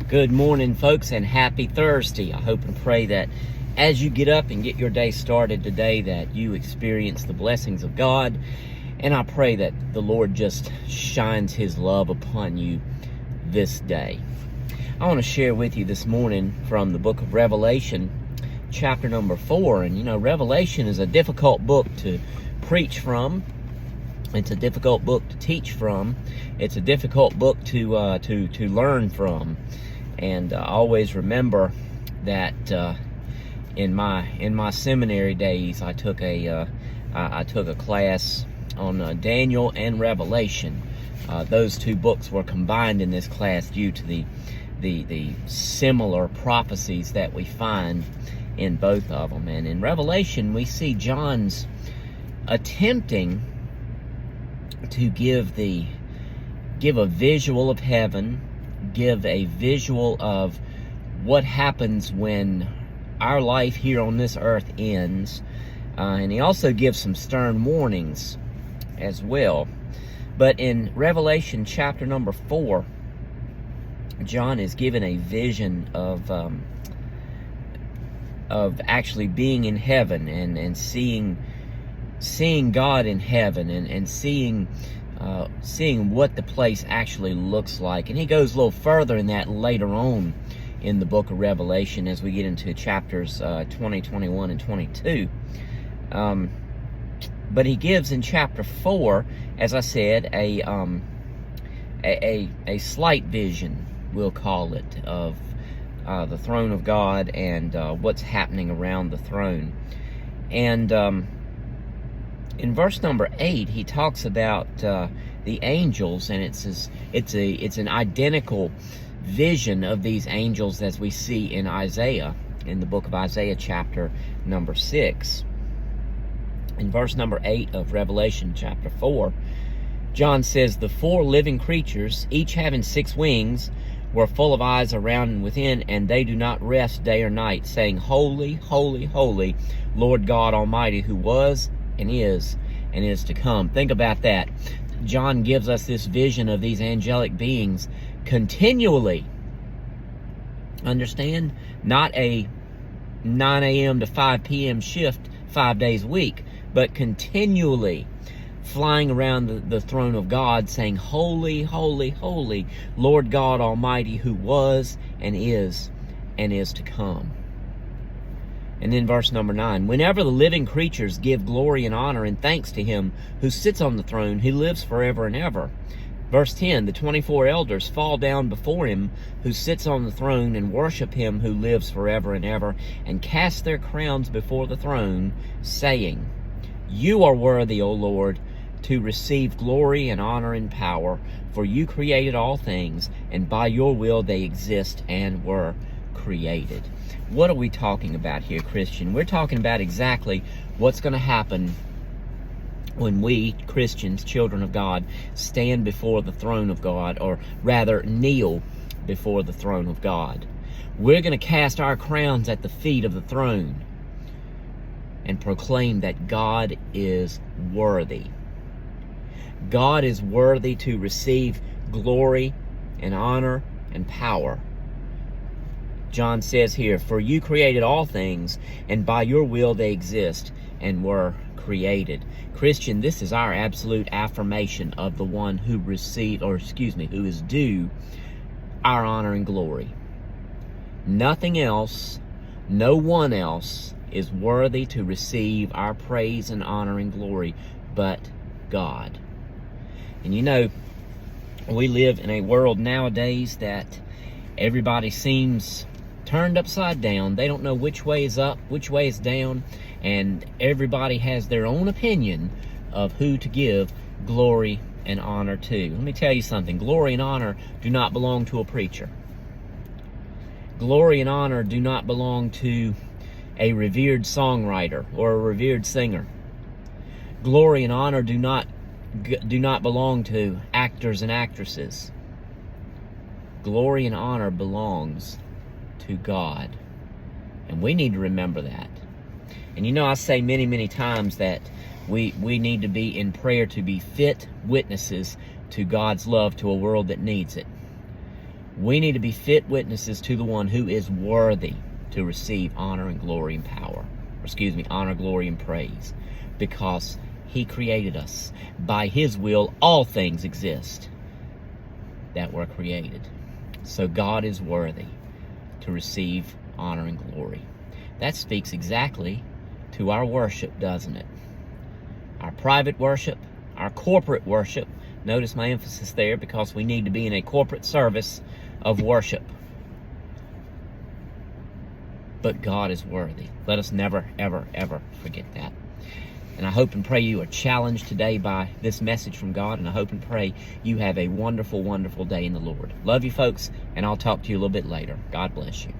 Good morning, folks, and happy Thursday. I hope and pray that as you get up and get your day started today, that you experience the blessings of God. And I pray that the Lord just shines His love upon you this day. I want to share with you this morning from the book of Revelation, chapter number 4. And Revelation is a difficult book to preach from. It's a difficult book to teach from. It's a difficult book to learn from. And I always remember that in my seminary days, I took a class on Daniel and Revelation. Those two books were combined in this class due to the similar prophecies that we find in both of them. And in Revelation, we see John's attempting to give a visual of heaven, give a visual of what happens when our life here on this earth ends. And he also gives some stern warnings as well. But in Revelation chapter number 4, John is given a vision of actually being in heaven and seeing God in heaven and seeing what the place actually looks like. And he goes a little further in that later on in the book of Revelation as we get into chapters 20, 21, and 22. But he gives in chapter 4, as I said, a slight vision, we'll call it, of the throne of God and what's happening around the throne. And in verse number 8, he talks about the angels, and it's an identical vision of these angels as we see in Isaiah, in the book of Isaiah chapter number 6. In verse number 8 of Revelation chapter 4, John says, "The 4 living creatures, each having 6 wings, were full of eyes around and within, and they do not rest day or night, saying, Holy, holy, holy, Lord God Almighty, who was and is to come." Think about that. John gives us this vision of these angelic beings continually. Understand? Not a 9 a.m. to 5 p.m. shift 5 days a week, but continually flying around the throne of God saying, Holy, holy, holy, Lord God Almighty, who was and is to come. And then verse number 9, "Whenever the living creatures give glory and honor and thanks to him who sits on the throne, who lives forever and ever." Verse 10, "The 24 elders fall down before him who sits on the throne and worship him who lives forever and ever, and cast their crowns before the throne, saying, You are worthy, O Lord, to receive glory and honor and power, for you created all things, and by your will they exist and were created." What are we talking about here, Christian? We're talking about exactly what's going to happen when we, Christians, children of God, stand before the throne of God, or rather kneel before the throne of God. We're going to cast our crowns at the feet of the throne and proclaim that God is worthy. God is worthy to receive glory and honor and power. John says here, "For you created all things, and by your will they exist and were created." Christian, this is our absolute affirmation of the one who who is due our honor and glory. Nothing else, no one else is worthy to receive our praise and honor and glory but God. And we live in a world nowadays that everybody seems turned upside down. They don't know which way is up, which way is down, and everybody has their own opinion of who to give glory and honor to. Let me tell you something. Glory and honor do not belong to a preacher. Glory and honor do not belong to a revered songwriter or a revered singer. Glory and honor do not belong to actors and actresses. Glory and honor belongs to God. And we need to remember that. And I say many, many times that we need to be in prayer to be fit witnesses to God's love to a world that needs it. We need to be fit witnesses to the one who is worthy to receive honor and glory and power. Honor, glory, and praise. Because He created us. By His will, all things exist that were created. So God is worthy to receive honor and glory. That speaks exactly to our worship, doesn't it? Our private worship, our corporate worship. Notice my emphasis there, because we need to be in a corporate service of worship. But God is worthy. Let us never, ever, ever forget that. And I hope and pray you are challenged today by this message from God, and I hope and pray you have a wonderful, wonderful day in the Lord. Love you, folks, and I'll talk to you a little bit later. God bless you.